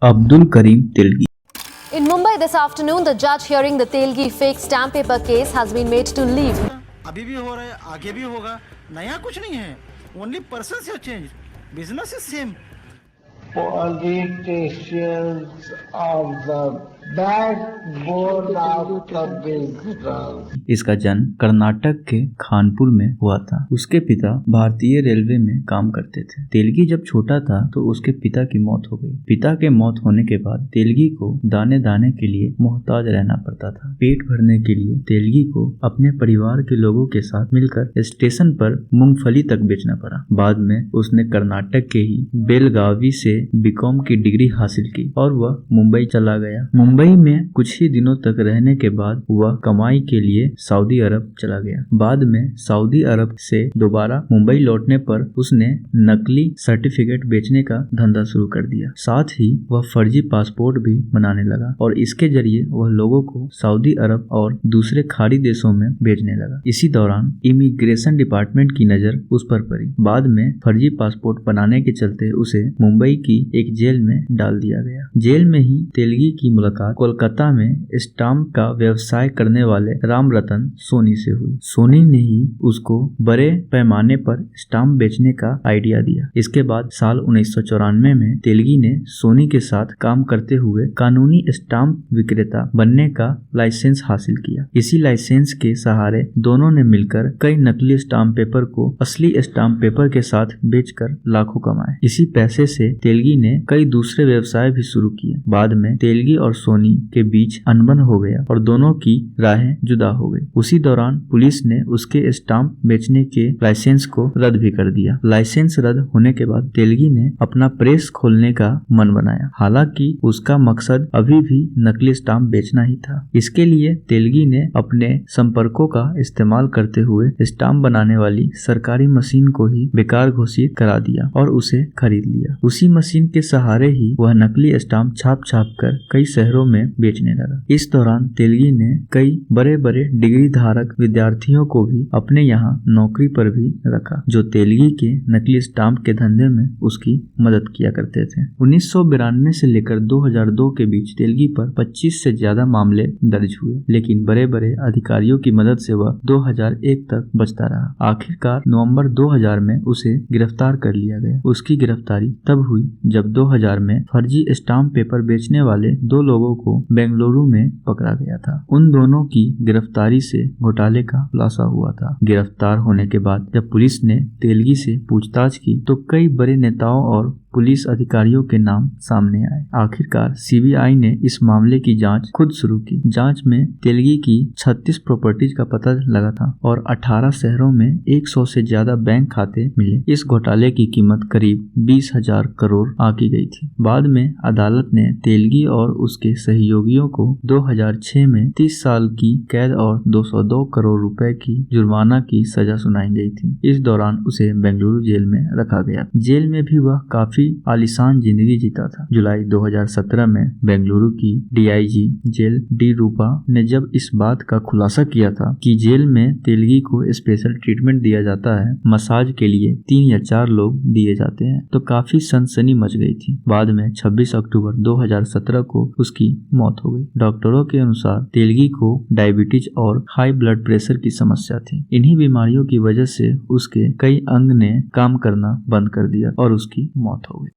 Abdul Karim Tilgi. In Mumbai this afternoon, the judge hearing the Telgi fake stamp paper case has been made to leave. अभी भी हो रहा है, आगे भी होगा। नया कुछ नहीं है, ओनली पर्सन से change, business is same. Politicians are the backbone of the business. इसका जन्म कर्नाटक के खानपुर में हुआ था। उसके पिता भारतीय रेलवे में काम करते थे। तेलगी जब छोटा था तो उसके पिता की मौत हो गई। पिता के मौत होने के बाद तेलगी को दाने दाने के लिए मोहताज रहना पड़ता था। पेट भरने के लिए तेलगी को अपने परिवार के लोगों के साथ मिलकर स्टेशन पर मूंगफली तक बेचना पड़ा। बाद में उसने कर्नाटक के ही बेलगावी से बीकॉम की डिग्री हासिल की और वह मुंबई चला गया। मुंबई में कुछ ही दिनों तक रहने के बाद वह कमाई के लिए सऊदी अरब चला गया। बाद में सऊदी अरब से दोबारा मुंबई लौटने पर उसने नकली सर्टिफिकेट बेचने का धंधा शुरू कर दिया। साथ ही वह फर्जी पासपोर्ट भी बनाने लगा और इसके जरिए वह लोगों को सऊदी अरब और दूसरे खाड़ी देशों में भेजने लगा। इसी दौरान इमिग्रेशन डिपार्टमेंट की नजर उस पर पड़ी। बाद में फर्जी पासपोर्ट बनाने के चलते उसे मुंबई की एक जेल में डाल दिया गया। जेल में ही तेलगी की मुलाकात कोलकाता में स्टाम्प का व्यवसाय करने वाले राम रतन सोनी से हुई। सोनी ने ही उसको बड़े पैमाने पर स्टाम्प बेचने का आइडिया दिया। इसके बाद साल 1994 में तेलगी ने सोनी के साथ काम करते हुए कानूनी स्टाम्प विक्रेता बनने का लाइसेंस हासिल किया। इसी लाइसेंस के सहारे दोनों ने मिलकर कई नकली स्टाम्प पेपर को असली स्टाम्प पेपर के साथ बेचकर लाखों कमाए। इसी पैसे से तेलगी ने कई दूसरे व्यवसाय भी शुरू किए। बाद में तेलगी और सोनी के बीच अनबन हो गया और दोनों की राहें जुदा हो गई। उसी दौरान पुलिस ने उसके स्टाम्प बेचने के लाइसेंस को रद्द भी कर दिया। लाइसेंस रद्द होने के बाद तेलगी ने अपना प्रेस खोलने का मन बनाया। हालांकि उसका मकसद अभी भी नकली स्टाम्प बेचना ही था। इसके लिए तेलगी ने अपने संपर्कों का इस्तेमाल करते हुए स्टाम्प बनाने वाली सरकारी मशीन को ही बेकार घोषित करा दिया और उसे खरीद लिया। उसी मशीन के सहारे ही वह नकली स्टाम्प छाप कर कई शहरों में बेचने लगा। इस दौरान तेलगी ने कई बड़े बड़े डिग्री धारक विद्यार्थियों को भी अपने यहाँ नौकरी पर भी रखा, जो तेलगी के नकली स्टाम्प के धंधे में उसकी मदद किया करते थे। 1992 से लेकर 2002 के बीच तेलगी पर 25 से ज्यादा मामले दर्ज हुए, लेकिन बड़े बड़े अधिकारियों की मदद से वह 2001 तक बचता रहा। आखिरकार नवंबर 2000 में उसे गिरफ्तार कर लिया गया। उसकी गिरफ्तारी तब हुई जब 2000 में फर्जी स्टाम्प पेपर बेचने वाले दो लोगों को बेंगलुरु में पकड़ा गया था। उन दोनों की गिरफ्तारी से घोटाले का खुलासा हुआ था। गिरफ्तार होने के बाद जब पुलिस ने तेलगी से पूछताछ की तो कई बड़े नेताओं और पुलिस अधिकारियों के नाम सामने आए। आखिरकार सीबीआई ने इस मामले की जांच खुद शुरू की। जांच में तेलगी की 36 प्रॉपर्टीज का पता लगा था और 18 शहरों में 100 से ज्यादा बैंक खाते मिले। इस घोटाले की कीमत करीब 20,000 करोड़ आंकी गई थी। बाद में अदालत ने तेलगी और उसके सहयोगियों को 2006 में 30 साल की कैद और 202 करोड़ रुपए की जुर्माना की सजा सुनाई गई थी। इस दौरान उसे बेंगलुरु जेल में रखा गया। जेल में भी वह काफी आलीशान जिंदगी जीता था। जुलाई 2017 में बेंगलुरु की डीआईजी जेल डी रूपा ने जब इस बात का खुलासा किया था कि जेल में तेलगी को स्पेशल ट्रीटमेंट दिया जाता है, मसाज के लिए 3 या 4 लोग दिए जाते हैं, तो काफी सनसनी मच गई थी। बाद में 26 अक्टूबर 2017 को उसकी मौत हो गई। डॉक्टरों के अनुसार तेलगी को डायबिटीज और हाई ब्लड प्रेशर की समस्या थी। इन्हीं बीमारियों की वजह से उसके कई अंग ने काम करना बंद कर दिया और उसकी मौत हो गई।